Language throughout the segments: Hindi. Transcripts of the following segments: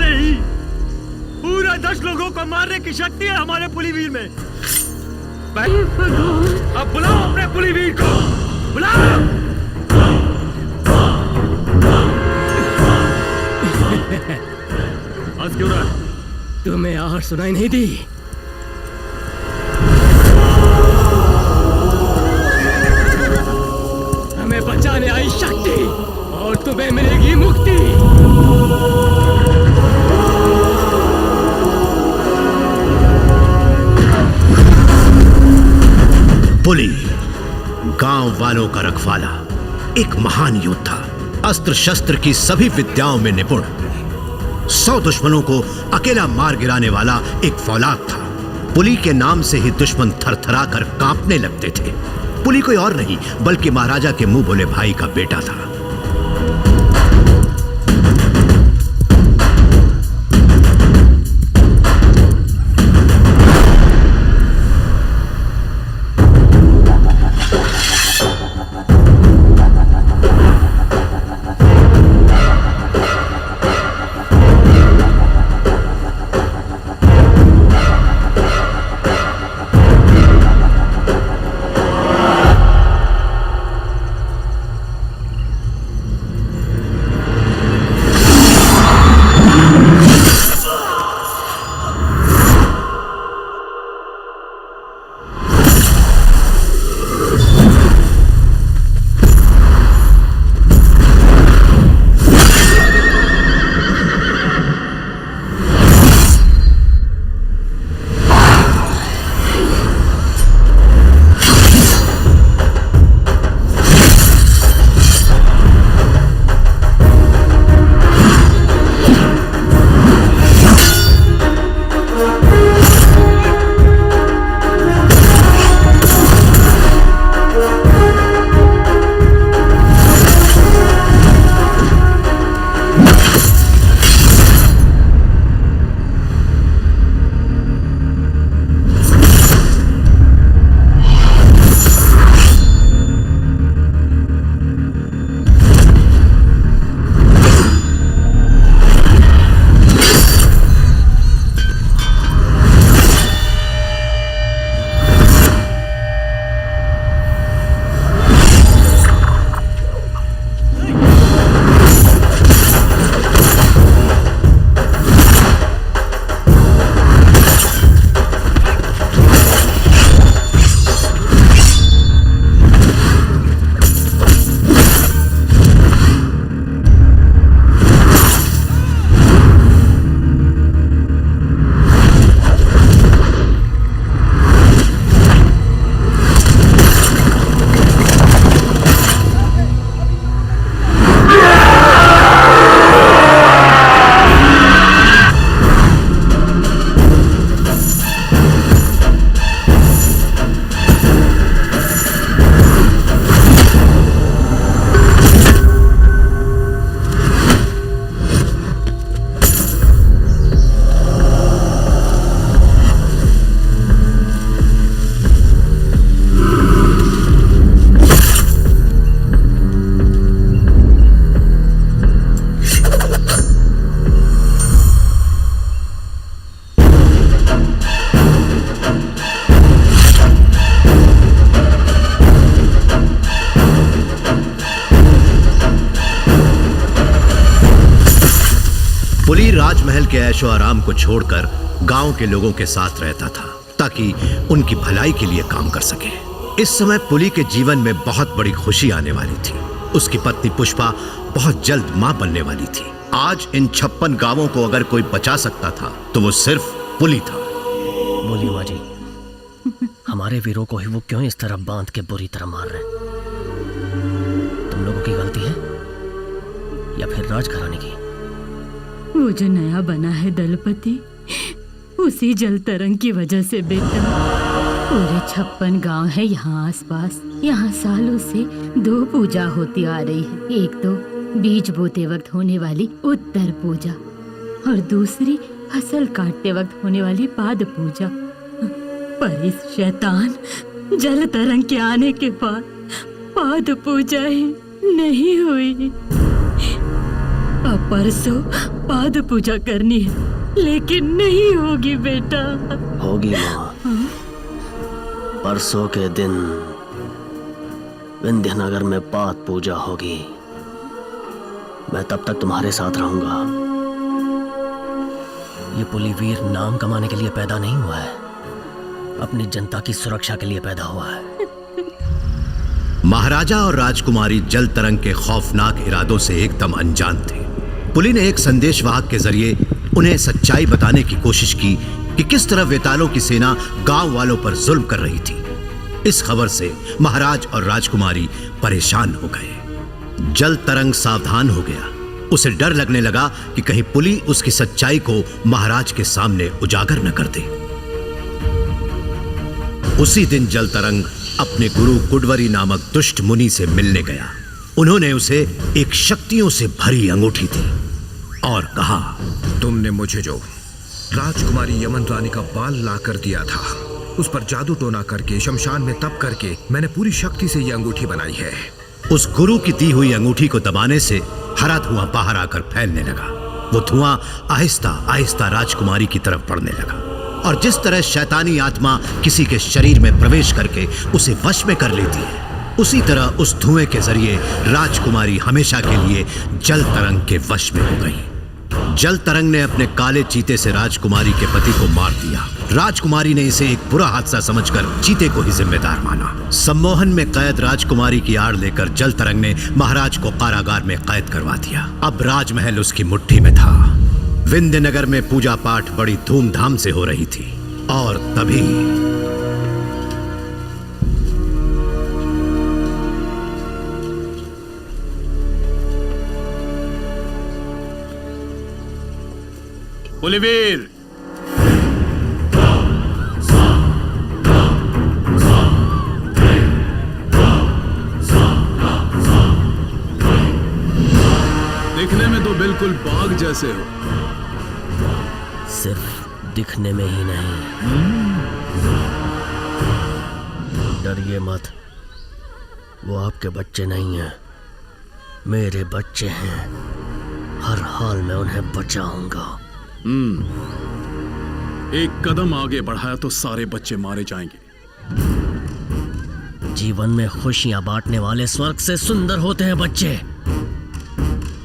से ही पूरे 10 लोगों को मारने की शक्ति है हमारे पुलिवीर में। अब बुलाओ अपने पुलिवीर को, बुलाओ। आज क्यों रहा? तुम्हें आहट सुनाई नहीं दी? हमें बचाने आई शक्ति और तुम्हें मिलेगी मुक्ति। पुली गांव वालों का रखवाला, एक महान योद्धा, अस्त्र शस्त्र की सभी विद्याओं में निपुण, 100 दुश्मनों को अकेला मार गिराने वाला एक फौलाद था। पुली के नाम से ही दुश्मन थरथरा कर कांपने लगते थे। पुली कोई और नहीं बल्कि महाराजा के मुंह बोले भाई का बेटा था। पुली राजमहल के ऐशो आराम को छोड़कर गांव के लोगों के साथ रहता था ताकि उनकी भलाई के लिए काम कर सके। इस समय पुली के जीवन में बहुत बड़ी खुशी आने वाली थी। उसकी पत्नी पुष्पा बहुत जल्द मां बनने वाली थी। आज इन 56 गांवों को अगर कोई बचा सकता था तो वो सिर्फ पुली था। बोलिए माँ जी, हमारे वीरों को ही वो क्यों इस तरह बांध के बुरी तरह मार रहे हैं? तुम लोगों की गलती है या फिर राजघराने की? वो जो नया बना है दलपति, उसी जल तरंग की वजह से बेटा। पूरे 56 गांव है यहाँ आसपास। यहाँ सालों से 2 पूजा होती आ रही है। एक तो बीज बोते वक्त होने वाली उत्तर पूजा और दूसरी फसल काटते वक्त होने वाली पाद पूजा। पर इस शैतान जल तरंग के आने के बाद पाद पूजा ही नहीं हुई। अब परसों पाद पूजा करनी है, लेकिन नहीं होगी बेटा। होगी माँ। परसों के दिन विंध्यनगर में पाद पूजा होगी। मैं तब तक तुम्हारे साथ रहूंगा। ये पुलिवीर नाम कमाने के लिए पैदा नहीं हुआ है, अपनी जनता की सुरक्षा के लिए पैदा हुआ है। महाराजा और राजकुमारी जल तरंग के खौफनाक इरादों से एकदम अनजान थे। पुली ने एक संदेशवाहक के जरिए उन्हें सच्चाई बताने की कोशिश की कि किस तरह वेतालों की सेना गांव वालों पर जुल्म कर रही थी। इस खबर से महाराज और राजकुमारी परेशान हो गए। जल तरंग सावधान हो गया। उसे डर लगने लगा कि कहीं पुली उसकी सच्चाई को महाराज के सामने उजागर न कर दे। उसी दिन जल तरंग अपने गुरु कुडवरी नामक दुष्ट मुनि से मिलने गया। उन्होंने उसे एक शक्तियों से भरी अंगूठी दी और कहा, तुमने मुझे जो राजकुमारी यमन रानी का बाल ला कर दिया था, उस पर जादू टोना करके शमशान में तप करके मैंने पूरी शक्ति से यह अंगूठी बनाई है। उस गुरु की दी हुई अंगूठी को दबाने से हरा धुआं बाहर आकर फैलने लगा। वो धुआं आहिस्ता आहिस्ता राजकुमारी की तरफ बढ़ने लगा और जिस तरह शैतानी आत्मा किसी के शरीर में प्रवेश करके उसे वश में कर लेती है, उसी तरह उस धुएं के जरिए राजकुमारी हमेशा के लिए जल तरंग के वश में हो गई। जल तरंग ने अपने काले चीते से राजकुमारी के पति को मार दिया। राजकुमारी ने इसे एक बुरा हादसा समझकर चीते को ही जिम्मेदार माना। सम्मोहन में कैद राजकुमारी की आड़ लेकर जल तरंग ने महाराज को कारागार में कैद करवा दिया। अब राजमहल उसकी मुट्ठी में था। विंध्यनगर में पूजा पाठ बड़ी धूमधाम से हो रही थी और तभी पुलिवीर, दिखने में तो बिल्कुल बाघ जैसे हो। सिर्फ दिखने में ही नहीं। डरिए मत, वो आपके बच्चे नहीं हैं, मेरे बच्चे हैं। हर हाल में उन्हें बचाऊंगा। एक कदम आगे बढ़ाया तो सारे बच्चे मारे जाएंगे। जीवन में खुशियां बांटने वाले स्वर्ग से सुंदर होते हैं बच्चे।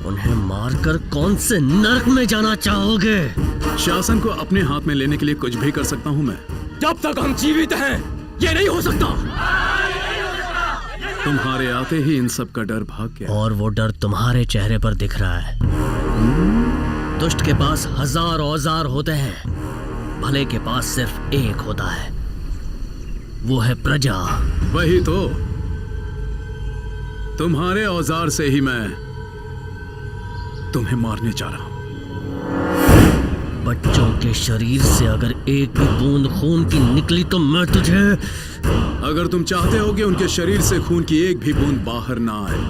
उन्हें मारकर कौन से नरक में जाना चाहोगे? शासन को अपने हाथ में लेने के लिए कुछ भी कर सकता हूं मैं। जब तक हम जीवित हैं, ये नहीं हो सकता। तुम्हारे आते ही इन सब का डर भाग गया। और वो डर तुम्हारे चेहरे पर दिख रहा है। दुष्ट के पास 1000 औजार होते हैं, भले के पास सिर्फ एक होता है, वो है प्रजा। वही तो, तुम्हारे औजार से ही मैं तुम्हें मारने जा रहा हूं। बच्चों के शरीर से अगर एक भी बूंद खून की निकली तो मैं तुझे... अगर तुम चाहते हो कि उनके शरीर से खून की एक भी बूंद बाहर ना आए,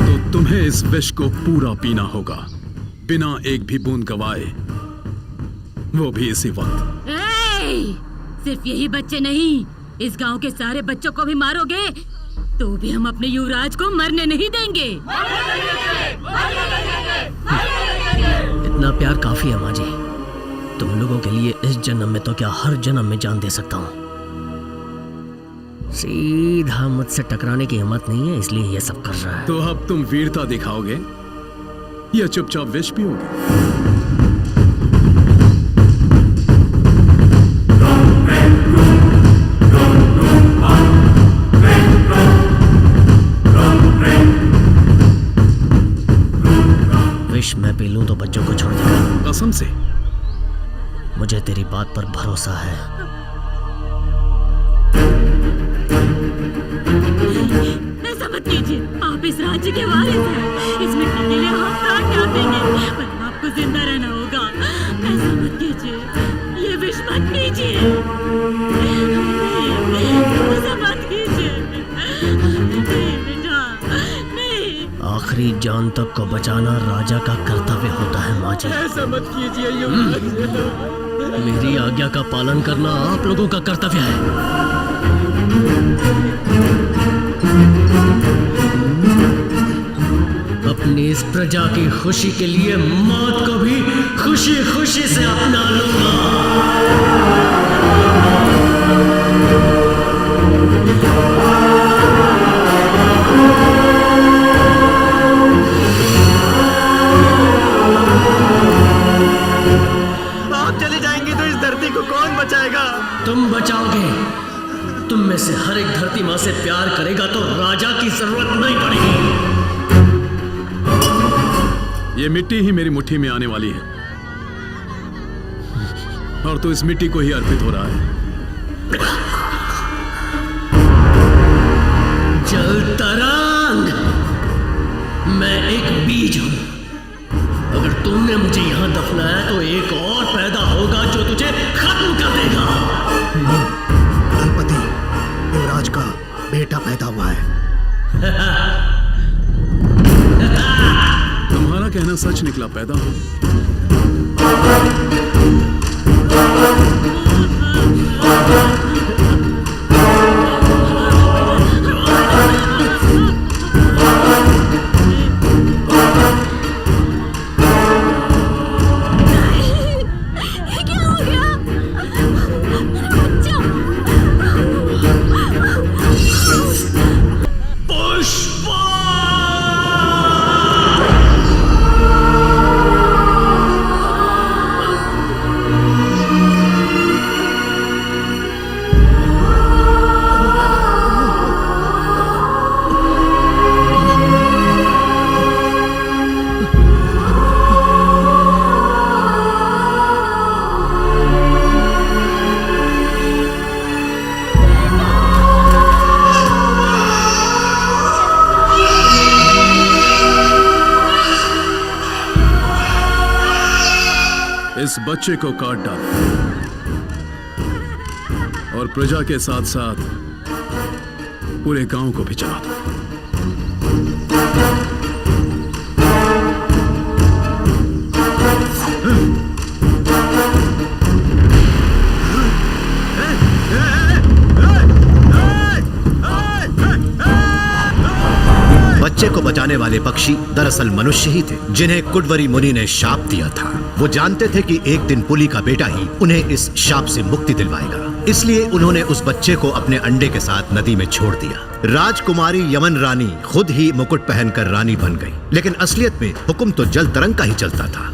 तो तुम्हें इस विष को पूरा पीना होगा, बिना एक भी बूंद गवाए, वो भी इसी वक्त। सिर्फ यही बच्चे नहीं, इस गांव के सारे बच्चों को भी मारोगे तो भी हम अपने युवराज को मरने नहीं देंगे। इतना प्यार काफी है माँ जी। तुम लोगों के लिए इस जन्म में तो क्या हर जन्म में जान दे सकता हूँ। सीधा मुझसे टकराने की हिम्मत नहीं है, इसलिए ये सब कर रहा है। तो अब तुम वीरता दिखाओगे या चुपचाप विष पियोगे? विष मैं पी लूं तो बच्चों को छोड़ देगा? कसम से? मुझे तेरी बात पर भरोसा है। ऐसा मत कीजिए, आप इस राज्य के वारिस हैं। इस मिट्टी के लिए हम प्राण त्याग देंगे, पर आपको जिंदा रहना होगा। ऐसा मत कीजिए, ये विष मत पीजिए। ऐसा मत कीजिए। नहीं बेटा, नहीं। आखिरी जान तक को बचाना राजा का कर्तव्य होता है माँ जी। ऐसा मत कीजिए मेरी आज्ञा का पालन करना आप लोगों का कर्तव्य है। अपनी इस प्रजा की खुशी के लिए मौत को भी खुशी खुशी से अपना लूंगा। आप चले जाएंगे तो इस धरती को कौन बचाएगा? तुम बचाओगे। तुम में से हर एक धरती माँ से प्यार करेगा तो राजा की जरूरत नहीं पड़ेगी। ये मिट्टी ही मेरी मुट्ठी में आने वाली है और तू इस मिट्टी को ही अर्पित हो रहा है। जल तरंग, मैं एक बीज हूं। अगर तुमने मुझे यहां दफनाया तो एक और पैदा होगा जो तुझे खत्म कर देगा। दलपति, युवराज का बेटा पैदा हुआ है। तुम्हारा कहना सच निकला, पैदा हो। इस बच्चे को काट डाल और प्रजा के साथ साथ पूरे गांव को भी जला दो। बच्चे को बचाने वाले पक्षी दरअसल मनुष्य ही थे, जिन्हें कुडवरी मुनि ने शाप दिया था। वो जानते थे कि एक दिन पुली का बेटा ही उन्हें इस शाप से मुक्ति दिलवाएगा, इसलिए उन्होंने उस बच्चे को अपने अंडे के साथ नदी में छोड़ दिया। राजकुमारी यमन रानी खुद ही मुकुट पहनकर रानी बन गई, लेकिन असलियत में हुक्म तो जल तरंग का ही चलता था।